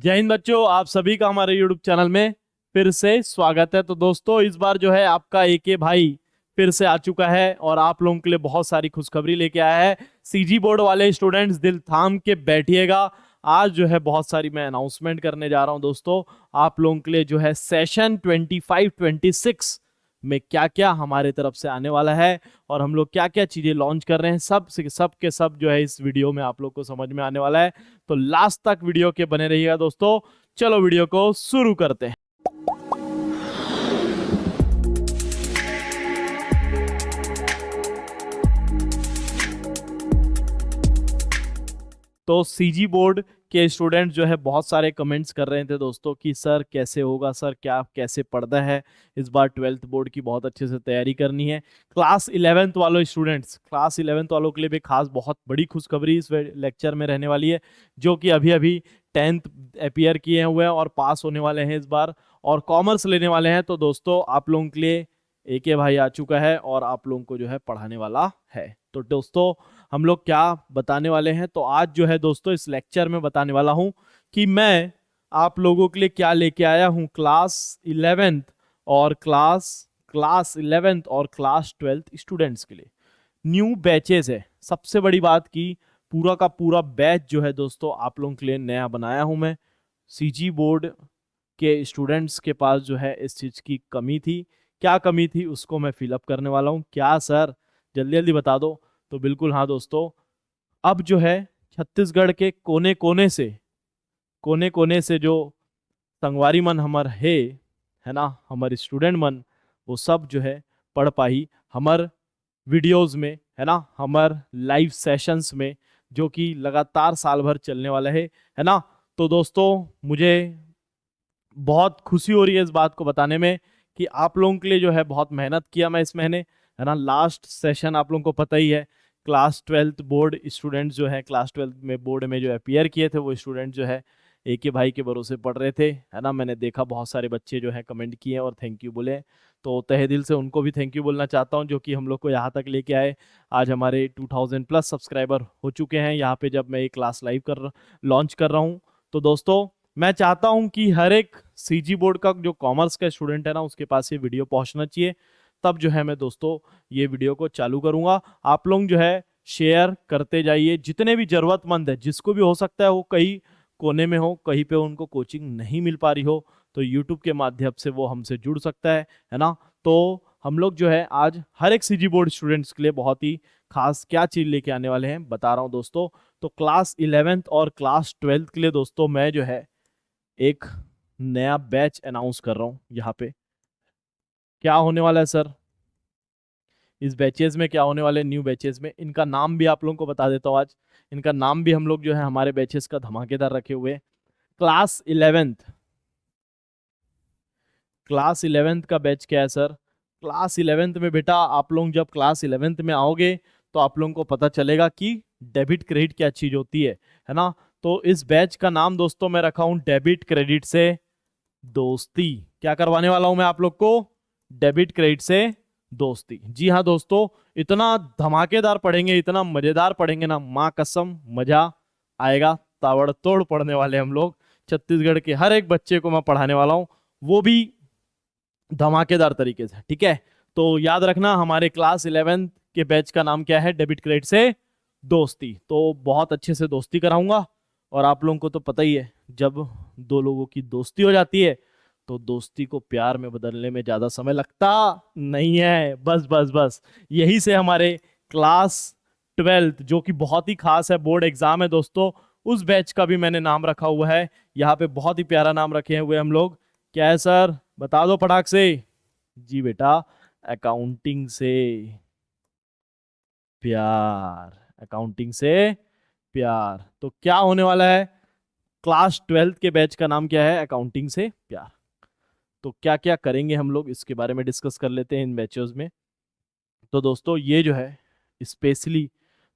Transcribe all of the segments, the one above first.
जय हिंद बच्चों, आप सभी का हमारे YouTube चैनल में फिर से स्वागत है। तो दोस्तों, इस बार जो है आपका एके भाई फिर से आ चुका है और आप लोगों के लिए बहुत सारी खुशखबरी लेके आया है। सीजी बोर्ड वाले स्टूडेंट्स दिल थाम के बैठिएगा। आज जो है बहुत सारी मैं अनाउंसमेंट करने जा रहा हूं दोस्तों। आप लोगों के लिए जो है सेशन 25-26 में क्या क्या हमारे तरफ से आने वाला है और हम लोग क्या क्या चीजें लॉन्च कर रहे हैं, सब के सब जो है इस वीडियो में आप लोग को समझ में आने वाला है। तो लास्ट तक वीडियो के बने रहिएगा दोस्तों। चलो वीडियो को शुरू करते हैं। तो सीजी बोर्ड के स्टूडेंट जो है बहुत सारे कमेंट्स कर रहे थे दोस्तों कि सर कैसे होगा, सर क्या कैसे पढ़ना है। इस बार 12th बोर्ड की बहुत अच्छे से तैयारी करनी है। क्लास 11th वालों स्टूडेंट्स, क्लास 11th वालों के लिए भी खास बहुत बड़ी खुशखबरी इस लेक्चर में रहने वाली है, जो कि अभी अभी 10th अपीयर किए हुए हैं और पास होने वाले हैं इस बार और कॉमर्स लेने वाले हैं। तो दोस्तों आप लोगों के लिए एके भाई आ चुका है और आप लोगों को जो है पढ़ाने वाला है। तो दोस्तों हम लोग क्या बताने वाले हैं, तो आज जो है दोस्तों इस लेक्चर में बताने वाला हूं कि मैं आप लोगों के लिए क्या लेके आया हूं क्लास 11th और क्लास 11th और क्लास 12th स्टूडेंट्स के लिए न्यू बैचेस है। सबसे बड़ी बात की पूरा का पूरा बैच जो है दोस्तों आप लोगों के लिए नया बनाया हूं मैं। सीजी बोर्ड के स्टूडेंट्स के पास जो है इस चीज की कमी थी। क्या कमी थी उसको मैं फिलअप करने वाला हूं। क्या सर जल्दी जल्दी बता दो। तो बिल्कुल हाँ दोस्तों, अब जो है छत्तीसगढ़ के कोने कोने से जो संगवारी मन हमार है ना, हमारे स्टूडेंट मन, वो सब जो है पढ़ पाई हमार वीडियोस में, है ना, हमार लाइव सेशंस में, जो कि लगातार साल भर चलने वाला है ना। तो दोस्तों मुझे बहुत खुशी हो रही है इस बात को बताने में कि आप लोगों के लिए जो है बहुत मेहनत किया मैं इस महीने, है ना। लास्ट सेशन आप लोगों को पता ही है, क्लास 12th बोर्ड स्टूडेंट्स जो है क्लास 12th में बोर्ड में जो अपीयर किए थे वो स्टूडेंट जो है एके भाई के भरोसे पढ़ रहे थे, है ना। मैंने देखा बहुत सारे बच्चे जो है कमेंट किए और थैंक यू बोले। तो तहे दिल से उनको भी थैंक यू बोलना चाहता हूँ जो कि हम लोग को यहाँ तक लेके आए। आज हमारे 2000+ सब्सक्राइबर हो चुके हैं यहाँ पे जब मैं ये क्लास लाइव लॉन्च कर रहा हूँ। तो दोस्तों मैं चाहता हूं कि हर एक सीजी बोर्ड का जो कॉमर्स का स्टूडेंट है ना उसके पास ये वीडियो पहुंचना चाहिए। तब जो है मैं दोस्तों ये वीडियो को चालू करूंगा। आप लोग जो है शेयर करते जाइए, जितने भी जरूरतमंद है, जिसको भी हो सकता है वो कहीं कोने में हो, कहीं पे उनको कोचिंग नहीं मिल पा रही हो, तो यूट्यूब के माध्यम से वो हमसे जुड़ सकता है ना। तो हम लोग जो है आज हर एक सीजी बोर्ड स्टूडेंट्स के लिए बहुत ही खास क्या चीज लेके आने वाले हैं बता रहा हूं दोस्तों। तो क्लास 11th और क्लास 12th के लिए दोस्तों मैं जो है एक नया बैच अनाउंस कर रहा हूं यहाँ पे। क्या होने वाला है सर इस बैचेज में, क्या होने वाले न्यू बैचेज में, इनका नाम भी आप लोगों को बता देता हूँ आज। इनका नाम भी हम लोग जो है हमारे बैचेस का धमाकेदार रखे हुए हैं। क्लास 11th, क्लास 11th का बैच क्या है सर। क्लास 11th में बेटा आप लोग जब क्लास 11th में आओगे तो आप लोगों को पता चलेगा कि डेबिट क्रेडिट क्या चीज होती है ना। तो इस बैच का नाम दोस्तों मैं रखा हूं डेबिट क्रेडिट से दोस्ती। क्या करवाने वाला हूं मैं आप लोग को, डेबिट क्रेडिट से दोस्ती। जी हाँ दोस्तों, इतना धमाकेदार पढ़ेंगे, इतना मजेदार पढ़ेंगे ना, माँ कसम मजा आएगा। ताबड़तोड़ पढ़ने वाले हम लोग। छत्तीसगढ़ के हर एक बच्चे को मैं पढ़ाने वाला हूँ, वो भी धमाकेदार तरीके से, ठीक है। तो याद रखना हमारे क्लास 11th के बैच का नाम क्या है, डेबिट क्रेडिट से दोस्ती। तो बहुत अच्छे से दोस्ती कराऊंगा और आप लोगों को तो पता ही है जब दो लोगों की दोस्ती हो जाती है तो दोस्ती को प्यार में बदलने में ज्यादा समय लगता नहीं है। बस बस बस यही से हमारे क्लास 12th जो कि बहुत ही खास है, बोर्ड एग्जाम है दोस्तों, उस बैच का भी मैंने नाम रखा हुआ है यहाँ पे। बहुत ही प्यारा नाम रखे हुए हम लोग। क्या है सर बता दो फटाक से। जी बेटा, अकाउंटिंग से प्यार, अकाउंटिंग से प्यार। तो क्या होने वाला है, क्लास 12th के बैच का नाम क्या है, अकाउंटिंग से प्यार। तो क्या क्या करेंगे हम लोग इसके बारे में डिस्कस कर लेते हैं इन बैचेस में। तो दोस्तों ये जो है स्पेशली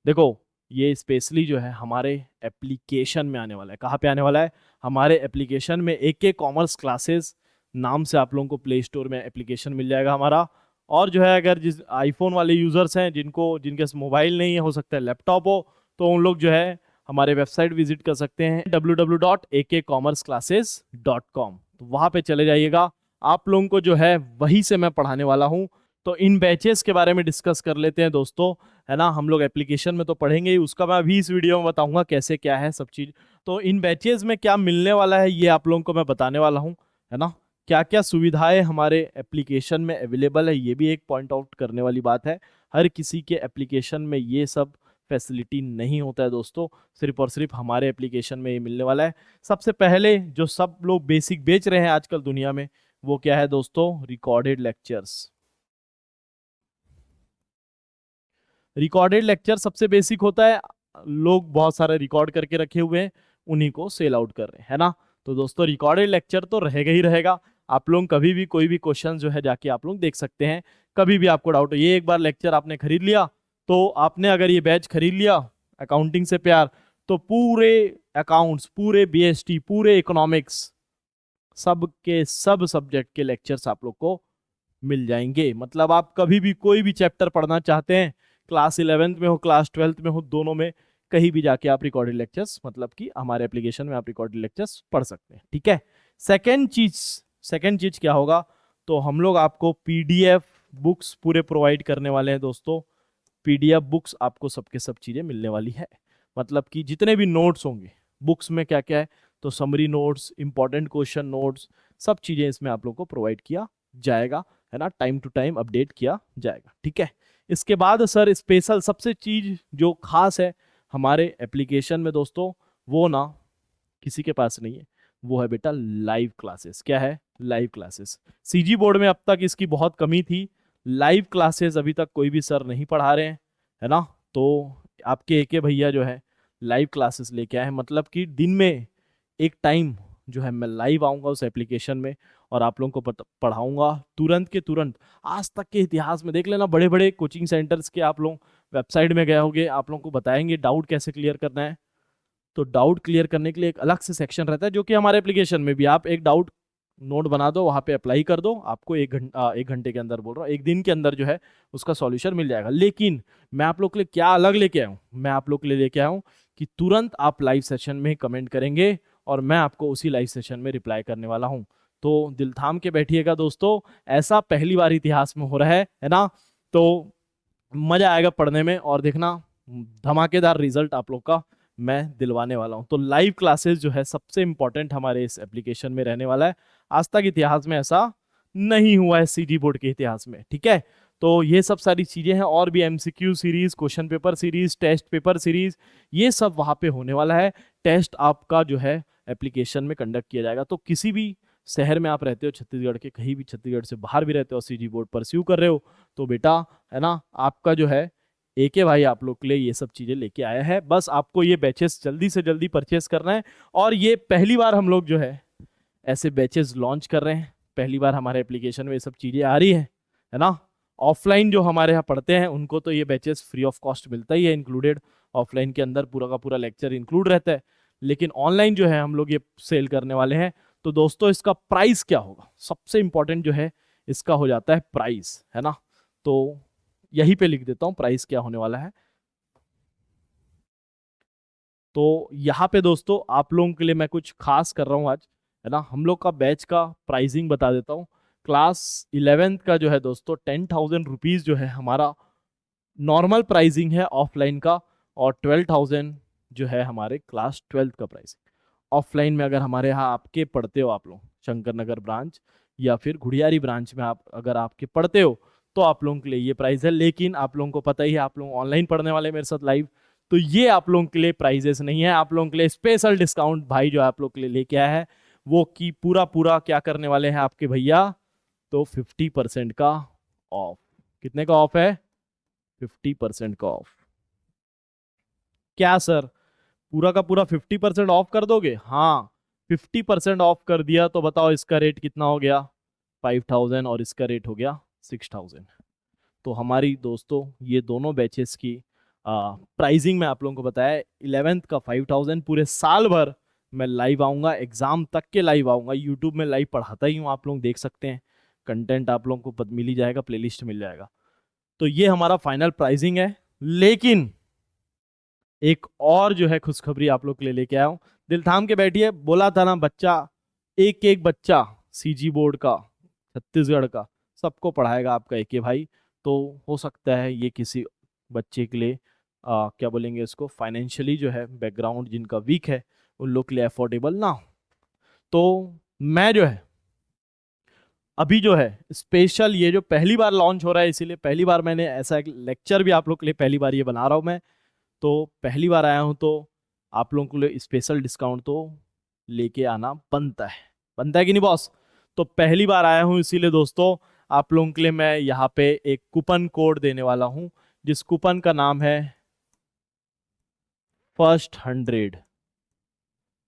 देखो, ये स्पेशली जो है हमारे एप्लीकेशन में आने वाला है। कहाँ पे आने वाला है, हमारे एप्लीकेशन में। एक कॉमर्स क्लासेस नाम से आप लोगों को प्ले स्टोर में एप्लीकेशन मिल जाएगा हमारा। और जो है अगर जिस आईफोन वाले यूजर्स हैं जिनको जिनके मोबाइल नहीं है, हो सकता है लैपटॉप हो, तो उन लोग जो है हमारे वेबसाइट विजिट कर सकते हैं www.akcommerceclasses.com। तो वहाँ पे चले जाइएगा, आप लोगों को जो है वहीं से मैं पढ़ाने वाला हूँ। तो इन बैचेस के बारे में डिस्कस कर लेते हैं दोस्तों, है ना। हम लोग एप्लीकेशन में तो पढ़ेंगे ही, उसका मैं अभी इस वीडियो में बताऊंगा कैसे क्या है सब चीज़। तो इन बैचेस में क्या मिलने वाला है ये आप लोगों को मैं बताने वाला हूँ, है ना। क्या क्या सुविधाएं हमारे एप्लीकेशन में अवेलेबल है, ये भी एक पॉइंट आउट करने वाली बात है। हर किसी के एप्लीकेशन में ये सब फैसिलिटी नहीं होता है दोस्तों, सिर्फ और सिर्फ हमारे एप्लीकेशन में ये मिलने वाला है। सबसे पहले जो सब लोग बेसिक बेच रहे हैं आजकल दुनिया में, वो क्या है दोस्तों, रिकॉर्डेड लेक्चर्स। रिकॉर्डेड लेक्चर सबसे बेसिक होता है, लोग बहुत सारे रिकॉर्ड करके रखे हुए हैं, उन्हीं को सेल आउट कर रहे हैं, है ना। तो दोस्तों रिकॉर्डेड लेक्चर तो रहेगा ही रहेगा, आप लोग कभी भी कोई भी क्वेश्चन जो है जाके आप लोग देख सकते हैं। कभी भी आपको डाउट हो, ये एक बार लेक्चर आपने खरीद लिया, तो आपने अगर ये बैच खरीद लिया अकाउंटिंग से प्यार, तो पूरे अकाउंट्स, पूरे बीएसटी, पूरे इकोनॉमिक्स, सब के सब सब्जेक्ट के लेक्चर्स आप लोग को मिल जाएंगे। मतलब आप कभी भी कोई भी चैप्टर पढ़ना चाहते हैं, क्लास 11th में हो, क्लास 12th में हो, दोनों में कहीं भी जाके आप रिकॉर्डेड लेक्चर्स, मतलब कि हमारे एप्लीकेशन में आप रिकॉर्डेड लेक्चर्स पढ़ सकते हैं, ठीक है। सेकेंड चीज क्या होगा, तो हम लोग आपको पीडीएफ बुक्स पूरे प्रोवाइड करने वाले हैं दोस्तों। पीडीएफ बुक्स आपको सबके सब चीजें मिलने वाली है, मतलब कि जितने भी नोट्स होंगे बुक्स में क्या क्या है, तो summary notes, important question notes, सब चीजें इसमें आप लोग को प्रोवाइड किया जाएगा, है ना। टाइम टू टाइम अपडेट किया जाएगा, ठीक है। इसके बाद सर स्पेशल सबसे चीज जो खास है हमारे एप्लीकेशन में दोस्तों, वो ना किसी के पास नहीं है, वो है बेटा लाइव क्लासेस। क्या है, लाइव क्लासेस। सीजी बोर्ड में अब तक इसकी बहुत कमी थी, लाइव क्लासेस अभी तक कोई भी सर नहीं पढ़ा रहे हैं, है ना। तो आपके एके भैया जो है लाइव क्लासेस लेके आए हैं, मतलब कि दिन में एक टाइम जो है मैं लाइव आऊंगा उस एप्लीकेशन में और आप लोगों को पढ़ाऊंगा तुरंत के तुरंत। आज तक के इतिहास में देख लेना, बड़े बड़े कोचिंग सेंटर्स के आप लोग वेबसाइट में गए होंगे, आप लोगों को बताएंगे डाउट कैसे क्लियर करना है। तो डाउट क्लियर करने के लिए एक अलग से सेक्शन रहता है, जो कि हमारे एप्लीकेशन में भी, आप एक डाउट नोट बना दो, वहां पे अप्लाई कर दो, आपको एक घंटे के अंदर बोल रहा हूँ, एक दिन के अंदर जो है उसका सॉल्यूशन मिल जाएगा। लेकिन मैं आप लोग के लिए क्या अलग लेके आया हूँ, मैं आप लोग के लिए लेके आया हूँ कि तुरंत आप लाइव सेशन में कमेंट करेंगे और मैं आपको उसी लाइव सेशन में रिप्लाई करने वाला हूँ। तो दिल थाम के बैठिएगा दोस्तों, ऐसा पहली बार इतिहास में हो रहा है ना। तो मजा आएगा पढ़ने में, और देखना धमाकेदार रिजल्ट आप लोग का मैं दिलवाने वाला हूं। तो लाइव क्लासेस जो है सबसे इंपॉर्टेंट हमारे इस एप्लीकेशन में रहने वाला है, आज तक इतिहास में ऐसा नहीं हुआ है सीजी बोर्ड के इतिहास में, ठीक है। तो ये सब सारी चीजें हैं, और भी MCQ series, question paper series, test paper series, ये सब वहां पे होने वाला है। टेस्ट आपका जो है एप्लीकेशन में कंडक्ट किया जाएगा। तो किसी भी शहर में आप रहते हो छत्तीसगढ़ के, कहीं भी छत्तीसगढ़ से बाहर भी रहते हो, सीजी बोर्ड परस्यू कर रहे हो, तो बेटा, है ना, आपका जो है एके भाई आप लोग के लिए ये सब चीजें लेके आया है। बस आपको ये बैचेस जल्दी से जल्दी परचेस करना है, और ये पहली बार हम लोग जो है ऐसे बैचेस लॉन्च कर रहे हैं, पहली बार हमारे एप्लीकेशन में ये सब चीजें आ रही है ना। ऑफलाइन जो हमारे यहाँ पढ़ते हैं उनको तो ये बैचेस फ्री ऑफ कॉस्ट मिलता ही है, इंक्लूडेड ऑफलाइन के अंदर पूरा का पूरा लेक्चर इंक्लूड रहता है। लेकिन ऑनलाइन जो है हम लोग ये सेल करने वाले हैं। तो दोस्तों इसका प्राइस क्या होगा, सबसे इंपॉर्टेंट जो है इसका हो जाता है प्राइस, है ना। तो यहीं पे लिख देता हूं प्राइस क्या होने वाला है। तो यहाँ पे दोस्तों आप लोगों के लिए मैं कुछ खास कर रहा हूँ आज, है ना। हम लोग का बैच का प्राइसिंग बता देता हूँ। क्लास 11th का जो है दोस्तों 10,000 रुपीज जो है हमारा नॉर्मल प्राइसिंग है ऑफलाइन का, और 12,000 जो है हमारे क्लास 12th का प्राइसिंग। ऑफलाइन में अगर हमारे यहाँ आपके पढ़ते हो आप लोग शंकर नगर ब्रांच या फिर घुड़ियारी ब्रांच में आप अगर आपके पढ़ते हो, तो आप लोगों के लिए ये प्राइस है। लेकिन आप लोगों को पता ही है, आप लोग ऑनलाइन पढ़ने वाले मेरे साथ लाइव, तो ये आप लोगों के लिए प्राइजेस नहीं है। आप लोगों के लिए स्पेशल डिस्काउंट भाई जो आप लोग के लिए लेके आया है, वो की पूरा पूरा क्या करने वाले हैं आपके भैया, तो 50% का ऑफ। कितने का ऑफ है, 50% का ऑफ। क्या सर, पूरा का पूरा 50% ऑफ कर दोगे? हाँ, 50% ऑफ कर दिया तो बताओ इसका रेट कितना हो गया, 5,000, और इसका रेट हो गया 6,000। तो हमारी दोस्तों ये दोनों बैचेस की प्राइसिंग में आप लोगों को बताया। 11th का 5,000, पूरे साल भर मैं लाइव आऊँगा, एग्जाम तक के लाइव आऊँगा, यूट्यूब में लाइव पढ़ाता ही हूँ, आप लोग देख सकते हैं, कंटेंट आप लोगों को मिल ही जाएगा, प्लेलिस्ट मिल जाएगा। तो ये हमारा फाइनल प्राइसिंग है। लेकिन एक और जो है खुशखबरी आप लोग के लिए लेके आया हूं। दिल थाम के बैठिए, बोला था ना बच्चा, एक एक बच्चा सीजी बोर्ड का, छत्तीसगढ़ का, सबको पढ़ाएगा आपका एक भाई। तो हो सकता है ये किसी बच्चे के लिए क्या बोलेंगे इसको, फाइनेंशियली जो है बैकग्राउंड जिनका वीक है उन लोग के लिए अफोर्डेबल ना हो। तो मैं जो है अभी जो है स्पेशल, ये जो पहली बार लॉन्च हो रहा है इसीलिए पहली बार मैंने ऐसा एक लेक्चर भी आप लोग के लिए पहली बार ये बना रहा हूँ मैं। तो पहली बार आया हूँ तो आप लोगों के लिए स्पेशल डिस्काउंट तो लेके आना बनता है कि नहीं बॉस। तो पहली बार आया हूँ इसीलिए दोस्तों आप लोगों के लिए मैं यहाँ पे एक कूपन कोड देने वाला हूँ, जिस कूपन का नाम है फर्स्ट 100।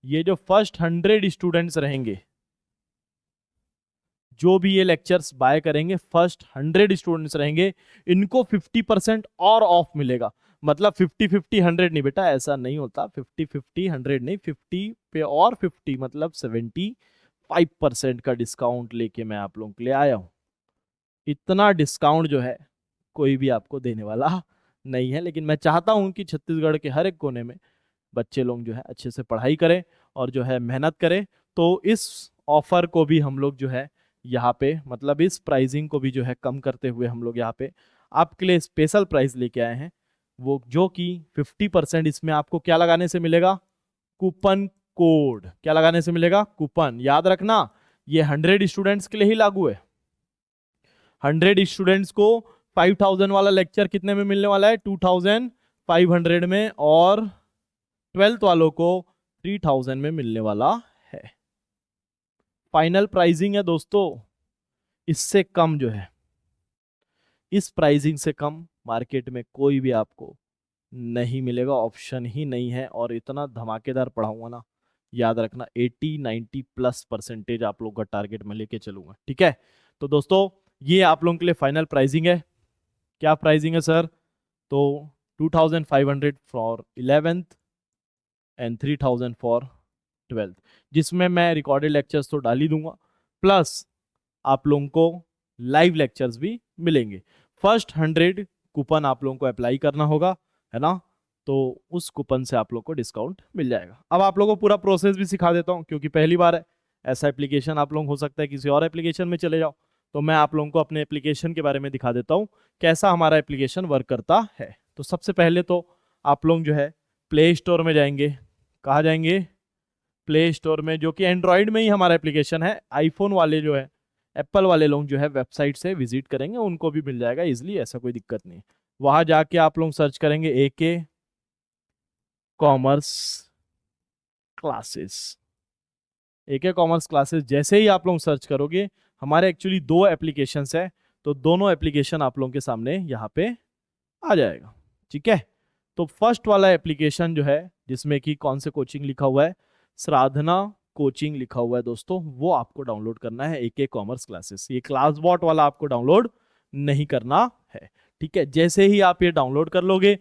ये जो फर्स्ट 100 स्टूडेंट्स रहेंगे, जो भी ये लेक्चर्स बाय करेंगे, फर्स्ट 100 स्टूडेंट्स रहेंगे, इनको 50% और ऑफ मिलेगा। मतलब 50-50-100 नहीं बेटा, ऐसा नहीं होता। 50-50-100 नहीं, 50 पे और 50 मतलब 75% का डिस्काउंट लेके मैं आप लोगों के लिए आया हूं। इतना डिस्काउंट जो है कोई भी आपको देने वाला नहीं है, लेकिन मैं चाहता हूं कि छत्तीसगढ़ के हर एक कोने में बच्चे लोग जो है अच्छे से पढ़ाई करें और जो है मेहनत करें। तो इस ऑफर को भी हम लोग जो है यहाँ पे, मतलब इस प्राइसिंग को भी जो है कम करते हुए हम लोग यहाँ पे आपके लिए स्पेशल प्राइस लेके आए हैं, वो जो कि 50% इसमें आपको क्या लगाने से मिलेगा, कूपन कोड। क्या लगाने से मिलेगा, कूपन। याद रखना ये 100 स्टूडेंट्स के लिए ही लागू है। 100 स्टूडेंट्स को 5000 वाला लेक्चर कितने में मिलने वाला है, 2500 में, और 12th वालों को 3000 में मिलने वाला है। फाइनल प्राइसिंग है दोस्तों, इससे कम जो है, इस प्राइसिंग से कम मार्केट में कोई भी आपको नहीं मिलेगा, ऑप्शन ही नहीं है। और इतना धमाकेदार पढ़ाऊंगा ना, याद रखना 80-90+ % आप लोग का टारगेट में लेके चलूंगा, ठीक है। तो दोस्तों ये आप लोगों के लिए फाइनल प्राइसिंग है। क्या प्राइसिंग है सर, तो 2500 for 11th and 3000 for 12th, जिसमें मैं रिकॉर्डेड लेक्चर्स तो डाल ही दूंगा, प्लस आप लोगों को लाइव लेक्चर्स भी मिलेंगे। फर्स्ट 100 कूपन आप लोगों को अप्लाई करना होगा, है ना। तो उस कूपन से आप लोग को डिस्काउंट मिल जाएगा। अब आप लोगों को पूरा प्रोसेस भी सिखा देता हूँ, क्योंकि पहली बार है। ऐसा एप्लीकेशन आप लोग, हो सकता है किसी और एप्लीकेशन में चले जाओ, तो मैं आप लोगों को अपने एप्लीकेशन के बारे में दिखा देता हूँ कैसा हमारा एप्लीकेशन वर्क करता है। तो सबसे पहले तो आप लोग जो है प्ले स्टोर में जाएंगे। कहाँ जाएंगे, प्ले स्टोर में, जो कि एंड्रॉयड में ही हमारा एप्लीकेशन है। आईफोन वाले जो है, एप्पल वाले लोग जो है वेबसाइट से विजिट करेंगे, उनको भी मिल जाएगा इजिली, ऐसा कोई दिक्कत नहीं। वहां जाके आप लोग सर्च करेंगे AK commerce classes. AK commerce classes जैसे ही आप लोग सर्च करोगे, हमारे एक्चुअली 2 एप्लीकेशंस है, तो दोनों एप्लीकेशन आप लोगों के सामने यहाँ पे आ जाएगा, ठीक है। तो फर्स्ट वाला एप्लीकेशन जो है, जिसमें कि कौन से कोचिंग लिखा हुआ है, साधना कोचिंग लिखा हुआ है दोस्तों, वो आपको डाउनलोड करना है। AK कॉमर्स क्लासेस, ये क्लासबॉट वाला आपको डाउनलोड नहीं करना है, ठीक है। जैसे ही आप ये डाउनलोड कर लोगे,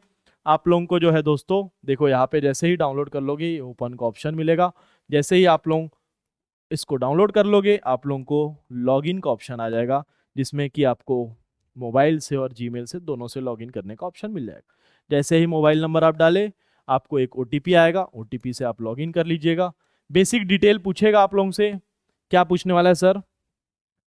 आप लोगों को जो है दोस्तों, देखो यहाँ पे जैसे ही डाउनलोड कर लोगे ओपन का ऑप्शन मिलेगा। जैसे ही आप लोग इसको डाउनलोड कर लोगे, आप लोगों को लॉगिन का ऑप्शन आ जाएगा, जिसमें कि आपको मोबाइल से और जीमेल से दोनों से लॉगिन करने का ऑप्शन मिल जाएगा। जैसे ही मोबाइल नंबर आप डालें, आपको एक OTP आएगा, OTP से आप लॉगिन कर लीजिएगा। बेसिक डिटेल पूछेगा आप लोगों से। क्या पूछने वाला है सर,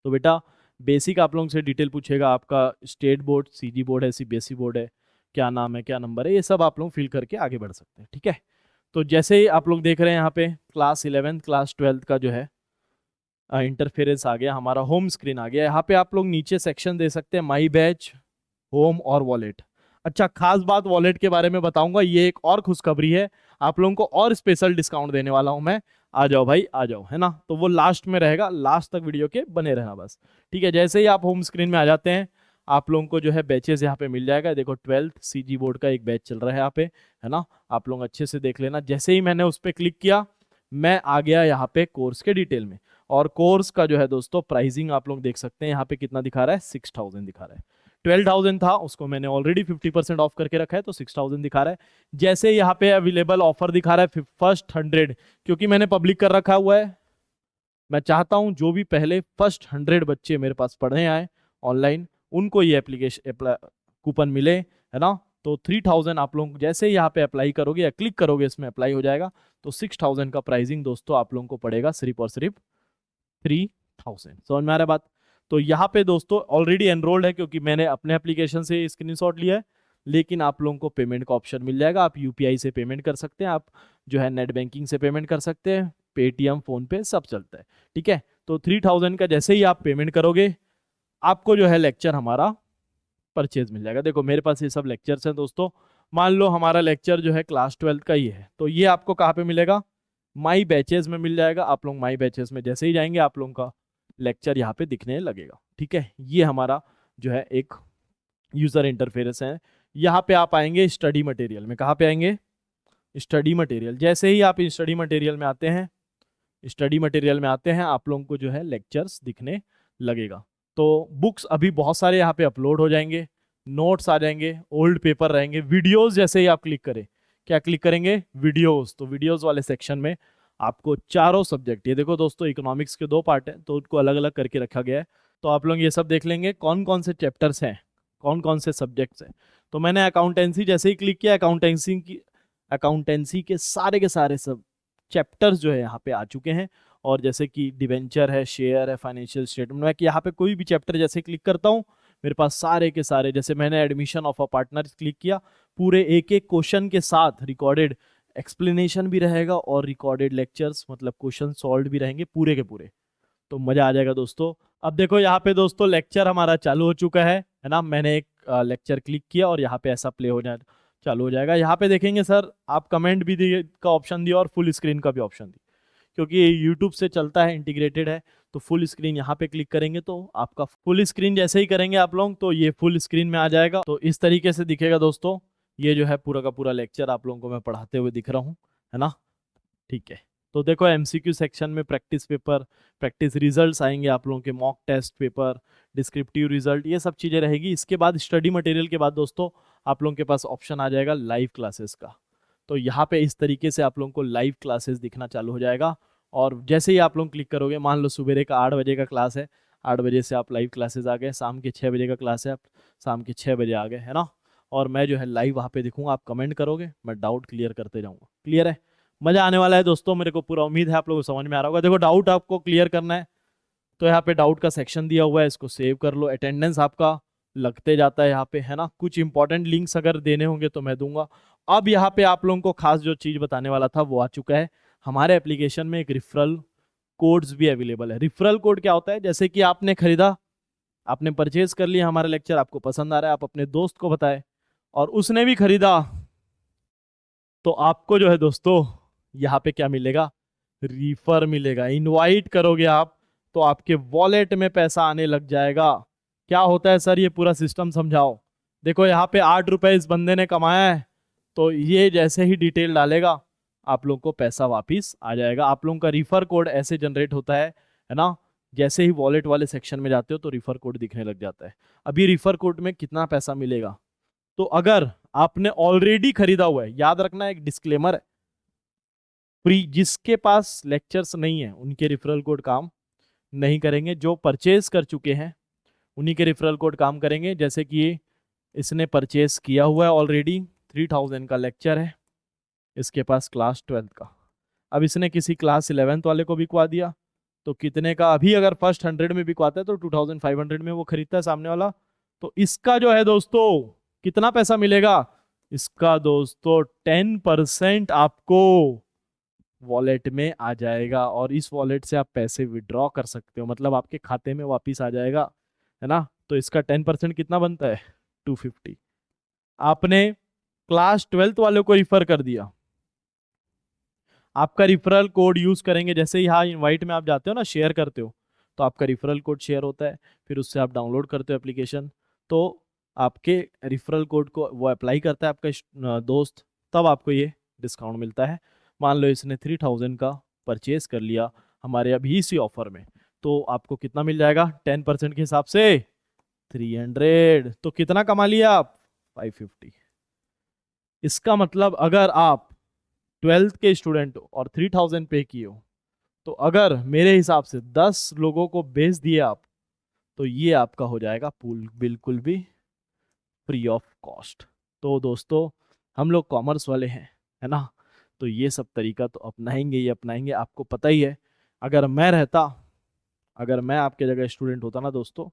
तो बेटा बेसिक आप लोगों से डिटेल पूछेगा, आपका स्टेट बोर्ड, CG बोर्ड है, CBSE बोर्ड है, क्या नाम है, क्या नंबर है, ये सब आप लोग फिल करके आगे बढ़ सकते हैं, ठीक है। तो जैसे ही आप लोग देख रहे हैं यहाँ पे क्लास 11th क्लास 12th का जो है इंटरफेरेंस आ गया, हमारा होम स्क्रीन आ गया। यहाँ पे आप लोग नीचे सेक्शन दे सकते हैं, माई बैच, होम और वॉलेट। अच्छा, खास बात वॉलेट के बारे में बताऊंगा, ये एक और खुशखबरी है, आप लोगों को और स्पेशल डिस्काउंट देने वाला हूं मैं। आ जाओ भाई आ जाओ, है ना। तो वो लास्ट में रहेगा, लास्ट तक वीडियो के बने रहना बस, ठीक है। जैसे ही आप होम स्क्रीन में आ जाते हैं, आप लोगों को जो है बैचेस यहाँ पे मिल जाएगा। देखो 12th CG बोर्ड का एक बैच चल रहा है यहाँ पे, है ना। आप लोग अच्छे से देख लेना। जैसे ही मैंने उस पर क्लिक किया, मैं आ गया यहाँ पे कोर्स के डिटेल में। और कोर्स का जो है दोस्तों प्राइसिंग आप लोग देख सकते हैं, यहाँ पे कितना दिखा रहा है, 6000 दिखा रहा है। 12,000 था, उसको मैंने ऑलरेडी 50% ऑफ करके रखा है, तो 6000 दिखा रहा है। जैसे यहाँ पे अवेलेबल ऑफर दिखा रहा है फर्स्ट 100, क्योंकि मैंने पब्लिक कर रखा हुआ है। मैं चाहता हूं जो भी पहले फर्स्ट 100 बच्चे मेरे पास पढ़ने आए ऑनलाइन, उनको ये एप्लीकेशन कूपन मिले, है ना। तो 3000 आप लोग जैसे ही यहाँ पे अप्लाई करोगे या क्लिक करोगे इसमें अप्लाई हो जाएगा। तो 6000 का प्राइसिंग दोस्तों आप लोगों को पड़ेगा सिर्फ और सिर्फ 3000। समझ में आ रहा है बात? तो यहाँ पे दोस्तों ऑलरेडी एनरोल्ड है क्योंकि मैंने अपने एप्लीकेशन से स्क्रीनशॉट लिया है, लेकिन आप लोगों को पेमेंट का ऑप्शन मिल जाएगा। आप यूपीआई से पेमेंट कर सकते हैं, आप जो है नेट बैंकिंग से पेमेंट कर सकते हैं, पेटीएम, फोन पे सब चलता है। ठीक है, तो 3000 का जैसे ही आप पेमेंट करोगे आपको जो है लेक्चर हमारा परचेज मिल जाएगा। देखो मेरे पास ये सब लेक्चर्स हैं दोस्तों। मान लो हमारा लेक्चर जो है क्लास 12 का ही है, तो ये आपको कहाँ पे मिलेगा? माई बैचेस में मिल जाएगा। आप लोग माई बैचेस में जैसे ही जाएंगे आप लोगों का लेक्चर यहाँ पे दिखने लगेगा। ठीक है, ये हमारा जो है एक यूजर इंटरफेरेंस है। यहाँ पे आप आएंगे स्टडी मटेरियल में। कहाँ पे आएंगे? Study material. जैसे ही आप स्टडी मटेरियल में आते हैं, स्टडी मटेरियल में आते हैं आप लोगों को जो है लेक्चर्स दिखने लगेगा। तो बुक्स अभी बहुत सारे यहाँ पे अपलोड हो जाएंगे, नोट्स आ जाएंगे, ओल्ड पेपर रहेंगे, वीडियोस जैसे ही आप क्लिक करें, क्या क्लिक करेंगे? वीडियोस। तो वीडियोस वाले सेक्शन में आपको चारों सब्जेक्ट, ये देखो दोस्तों इकोनॉमिक्स के 2 पार्ट हैं तो उनको अलग अलग करके रखा गया है। तो आप लोग ये सब देख लेंगे कौन कौन से चैप्टर्स हैं, कौन कौन से सब्जेक्ट्स हैं। तो मैंने अकाउंटेंसी जैसे ही क्लिक किया, अकाउंटेंसी के सारे सब चैप्टर्स जो है यहाँ पे आ चुके हैं। और जैसे कि डिवेंचर है, शेयर है, फाइनेंशियल स्टेटमेंट, मैं कि यहाँ पे कोई भी चैप्टर जैसे क्लिक करता हूँ मेरे पास सारे के सारे, जैसे मैंने admission of a partner click किया, पूरे एक एक क्वेश्चन के साथ रिकॉर्डेड एक्सप्लेनेशन भी रहेगा और रिकॉर्डेड लेक्चर्स मतलब क्वेश्चन सॉल्व भी रहेंगे पूरे के पूरे। तो मजा आ जाएगा दोस्तों। अब देखो यहाँ पे दोस्तों लेक्चर हमारा चालू हो चुका है ना। मैंने एक लेक्चर क्लिक किया और यहाँ पे ऐसा प्ले हो जाए चालू हो जाएगा। यहाँ पे देखेंगे सर आप कमेंट भी दिए का ऑप्शन दिया और फुल स्क्रीन का भी ऑप्शन दिया, क्योंकि ये यूट्यूब से चलता है, इंटीग्रेटेड है। तो फुल स्क्रीन यहाँ पे क्लिक करेंगे तो आपका फुल स्क्रीन जैसे ही करेंगे आप लोग तो ये फुल स्क्रीन में आ जाएगा। तो इस तरीके से दिखेगा दोस्तों। ये जो है पूरा का पूरा लेक्चर आप लोगों को मैं पढ़ाते हुए दिख रहा हूँ, है ना। ठीक है, तो देखो एमसीक्यू सेक्शन में प्रैक्टिस पेपर, प्रैक्टिस रिजल्ट्स आएंगे आप लोगों के, mock test paper, descriptive result, ये सब चीज़ें रहेगी। इसके बाद स्टडी मटेरियल के बाद दोस्तों आप लोगों के पास ऑप्शन आ जाएगा लाइव क्लासेस का। तो यहाँ पे इस तरीके से आप लोगों को लाइव क्लासेस दिखना चालू हो जाएगा। और जैसे ही आप लोग क्लिक करोगे, मान लो सुबह का 8 बजे का क्लास है, 8 बजे से आप लाइव क्लासेस आ गए, शाम के 6 बजे का क्लास है, आप शाम के 6 बजे आ गए, है ना। और मैं जो है लाइव वहाँ पे दिखूंगा, आप कमेंट करोगे, मैं डाउट क्लियर करते जाऊँगा। क्लियर है? मजा आने वाला है दोस्तों, मेरे को पूरा उम्मीद है आप लोगों को समझ में आ रहा होगा। देखो डाउट आपको क्लियर करना है तो यहाँ पे डाउट का सेक्शन दिया हुआ है, इसको सेव कर लो। अटेंडेंस आपका लगते जाता है यहाँ पे, है ना। कुछ इंपॉर्टेंट लिंक्स अगर देने होंगे तो मैं दूंगा। अब यहाँ पे आप लोगों को खास जो चीज बताने वाला था वो आ चुका है। हमारे एप्लीकेशन में एक रिफरल कोड्स भी अवेलेबल है। रिफरल कोड क्या होता है? जैसे कि आपने खरीदा, आपने परचेज कर लिया हमारा लेक्चर, आपको पसंद आ रहा है, आप अपने दोस्त को बताए और उसने भी खरीदा, तो आपको जो है दोस्तों यहाँ पे क्या मिलेगा? रिफर मिलेगा। इनवाइट करोगे आप तो आपके वॉलेट में पैसा आने लग जाएगा। क्या होता है सर ये पूरा सिस्टम समझाओ। देखो यहाँ पे 8 रुपए इस बंदे ने कमाया है, तो ये जैसे ही डिटेल डालेगा आप लोग को पैसा वापिस आ जाएगा। आप लोगों का रिफर कोड ऐसे जनरेट होता है ना। जैसे ही वॉलेट वाले सेक्शन में जाते हो तो रिफर कोड दिखने लग जाता है। अभी रिफर कोड में कितना पैसा मिलेगा? तो अगर आपने ऑलरेडी खरीदा हुआ है, याद रखना एक डिस्क्लेमर है, फ्री, जिसके पास लेक्चर्स नहीं है उनके रेफरल कोड काम नहीं करेंगे। जो परचेज कर चुके हैं उन्हीं के रेफरल कोड काम करेंगे। जैसे कि इसने परचेज किया हुआ है ऑलरेडी, 3000 का लेक्चर है इसके पास क्लास 12 का। अब इसने किसी क्लास 11 वाले को बिकवा दिया तो कितने का? अभी अगर फर्स्ट 100 में बिकवाता है तो 2500 में वो खरीदता है सामने वाला। तो इसका जो है दोस्तों कितना पैसा मिलेगा? इसका दोस्तों 10% आपको वॉलेट में आ जाएगा और इस वॉलेट से आप पैसे विड्रॉ कर सकते हो, मतलब आपके खाते में वापिस आ जाएगा, है ना। तो इसका 10% कितना बनता है? 250। आपने क्लास 12 वालों को रिफर कर दिया, आपका रिफरल कोड यूज करेंगे। जैसे ही यहाँ इनवाइट में आप जाते हो ना, शेयर करते हो, तो आपका रिफरल कोड शेयर होता है, फिर उससे आप डाउनलोड करते हो एप्लीकेशन, तो आपके रिफरल कोड को वो अप्लाई करता है आपका दोस्त, तब आपको ये डिस्काउंट मिलता है। मान लो इसने 3000 का परचेज कर लिया हमारे अभी इसी ऑफर में, तो आपको कितना मिल जाएगा 10% के हिसाब से? 300। तो कितना कमा लिया आप? 550। इसका मतलब अगर आप 12th के स्टूडेंट हो और 3000 पे किए हो, तो अगर मेरे हिसाब से 10 लोगों को बेच दिए आप, तो ये आपका हो जाएगा पूल बिल्कुल भी फ्री ऑफ कॉस्ट। तो दोस्तों हम लोग कॉमर्स वाले हैं, है ना, तो ये सब तरीका तो अपनाएंगे ही अपनाएंगे। आपको पता ही है, अगर मैं आपके जगह स्टूडेंट होता ना दोस्तों,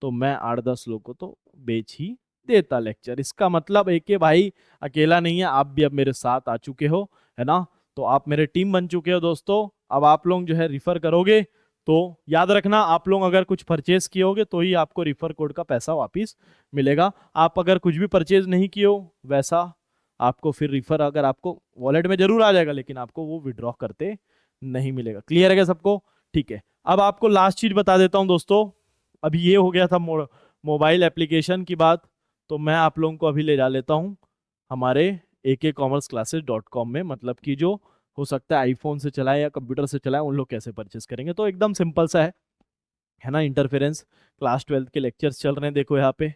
तो मैं 8-10 लोग को तो बेच ही देता लेक्चर। इसका मतलब एक के भाई अकेला नहीं है, आप भी अब मेरे साथ आ चुके हो, है ना, तो आप मेरे टीम बन चुके हो दोस्तों। अब आप लोग जो है रिफर करोगे तो याद रखना, आप लोग अगर कुछ परचेज किए होगे तो ही आपको रिफर कोड का पैसा वापस मिलेगा। आप अगर कुछ भी परचेज नहीं किए हो वैसा आपको फिर रिफर अगर आपको वॉलेट में जरूर आ जाएगा, लेकिन आपको वो विड्रॉ करते नहीं मिलेगा। क्लियर है क्या सबको? ठीक है। अब आपको लास्ट चीज बता देता हूं दोस्तों। अभी ये हो गया था मोबाइल एप्लीकेशन की बात, तो मैं आप लोगों को अभी ले जा लेता हूं हमारे akcommerceclasses.com में। मतलब कि जो हो सकता है आईफोन से चलाए या कंप्यूटर से चलाए, उन लोग कैसे परचेस करेंगे। तो एकदम सिंपल सा है ना। इंटरफेरेंस क्लास 12 के लेक्चर्स चल रहे हैं, देखो यहाँ पे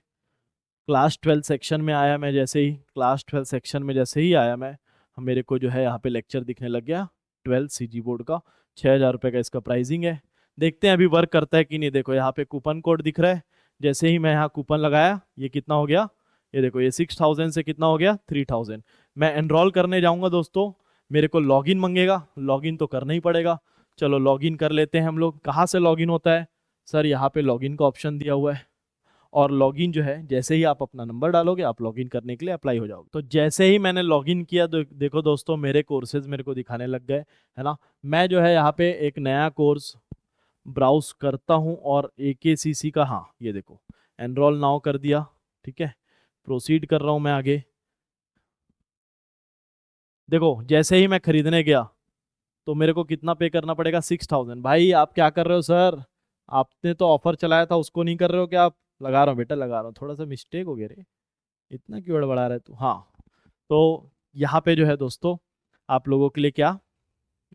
क्लास 12 सेक्शन में आया मैं, जैसे ही क्लास 12 सेक्शन में जैसे ही आया मैं, मेरे को जो है यहाँ पे लेक्चर दिखने लग गया 12 सीजी बोर्ड का। 6,000 रुपये का इसका प्राइसिंग है। देखते हैं अभी वर्क करता है कि नहीं। देखो यहाँ पे कूपन कोड दिख रहा है, जैसे ही मैं यहाँ कूपन लगाया ये कितना हो गया, ये देखो, ये 6,000 से कितना हो गया 3,000। मैं एनरोल करने जाऊँगा दोस्तों, मेरे को लॉगिन मांगेगा, लॉगिन तो करना ही पड़ेगा। चलो लॉगिन कर लेते हैं हम लोग। कहाँ से लॉगिन होता है सर? यहाँ पे लॉगिन का ऑप्शन दिया हुआ है, और लॉगिन जो है जैसे ही आप अपना नंबर डालोगे आप लॉगिन करने के लिए अप्लाई हो जाओगे। तो जैसे ही मैंने लॉगिन किया तो देखो दोस्तों मेरे कोर्सेज मेरे को दिखाने लग गए, है ना। मैं जो है यहाँ पे एक नया कोर्स ब्राउज करता हूँ और AKCC का, हाँ ये देखो, एनरोल नाउ कर दिया। ठीक है, प्रोसीड कर रहा हूँ मैं आगे। देखो जैसे ही मैं खरीदने गया तो मेरे को कितना पे करना पड़ेगा? 6,000। भाई आप क्या कर रहे हो सर? आपने तो ऑफर चलाया था, उसको नहीं कर रहे हो क्या आप? लगा रहा हूँ बेटा, लगा रहा हूँ। थोड़ा सा मिस्टेक हो गया रे, इतना क्यों बढ़ा रहा है तू? हाँ, तो यहाँ पे जो है दोस्तों आप लोगों के लिए क्या,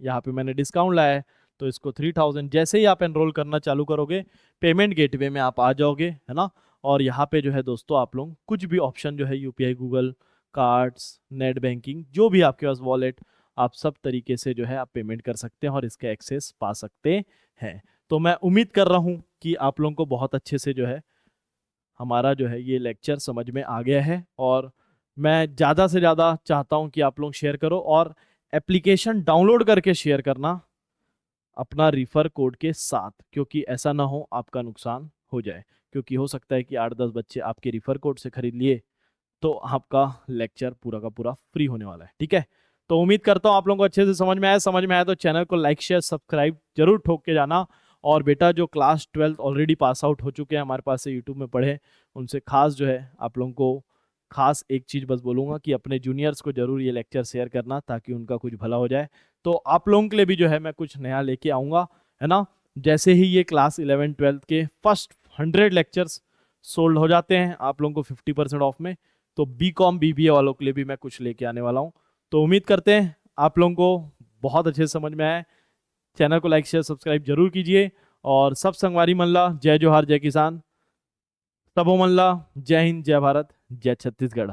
यहाँ पे मैंने डिस्काउंट लाया है, तो इसको 3,000 जैसे ही आप एनरोल करना चालू करोगे पेमेंट गेटवे में आप आ जाओगे, है ना। और यहाँ पे जो है दोस्तों आप लोग कुछ भी ऑप्शन जो है UPI, Google cards, net banking, जो भी आपके पास वॉलेट, आप सब तरीके से जो है आप पेमेंट कर सकते हैं और इसके एक्सेस पा सकते हैं। तो मैं उम्मीद कर रहा हूँ कि आप लोगों को बहुत अच्छे से जो है हमारा जो है ये लेक्चर समझ में आ गया है। और मैं ज़्यादा से ज़्यादा चाहता हूँ कि आप लोग शेयर करो, और एप्लीकेशन डाउनलोड करके शेयर करना अपना रिफर कोड के साथ, क्योंकि ऐसा ना हो आपका नुकसान हो जाए। क्योंकि हो सकता है कि 8-10 बच्चे आपके रिफर कोड से खरीद लिए तो आपका लेक्चर पूरा का पूरा फ्री होने वाला है। ठीक है, तो उम्मीद करता हूँ आप लोगों को अच्छे से समझ में आया तो चैनल को लाइक शेयर सब्सक्राइब जरूर ठोक के जाना। और बेटा जो क्लास 12 ऑलरेडी पास आउट हो चुके हैं हमारे पास से यूट्यूब में पढ़े, उनसे खास जो है आप लोगों को खास एक चीज़ बस बोलूँगा कि अपने जूनियर्स को जरूर ये लेक्चर शेयर करना, ताकि उनका कुछ भला हो जाए। तो आप लोगों के लिए भी जो है मैं कुछ नया लेके आऊँगा, है ना। जैसे ही ये क्लास 11-12 के फर्स्ट 100 लेक्चर्स सोल्ड हो जाते हैं आप लोगों को 50% ऑफ में, तो BCom BBA वालों के लिए भी मैं कुछ लेके आने वाला हूँ। तो उम्मीद करते हैं आप लोगों को बहुत अच्छे से समझ में आए। चैनल को लाइक शेयर सब्सक्राइब जरूर कीजिए। और सब संगवारी मल्ला, जय जोहार, जय किसान, सबो मल्ला, जय हिंद, जय भारत, जय छत्तीसगढ़।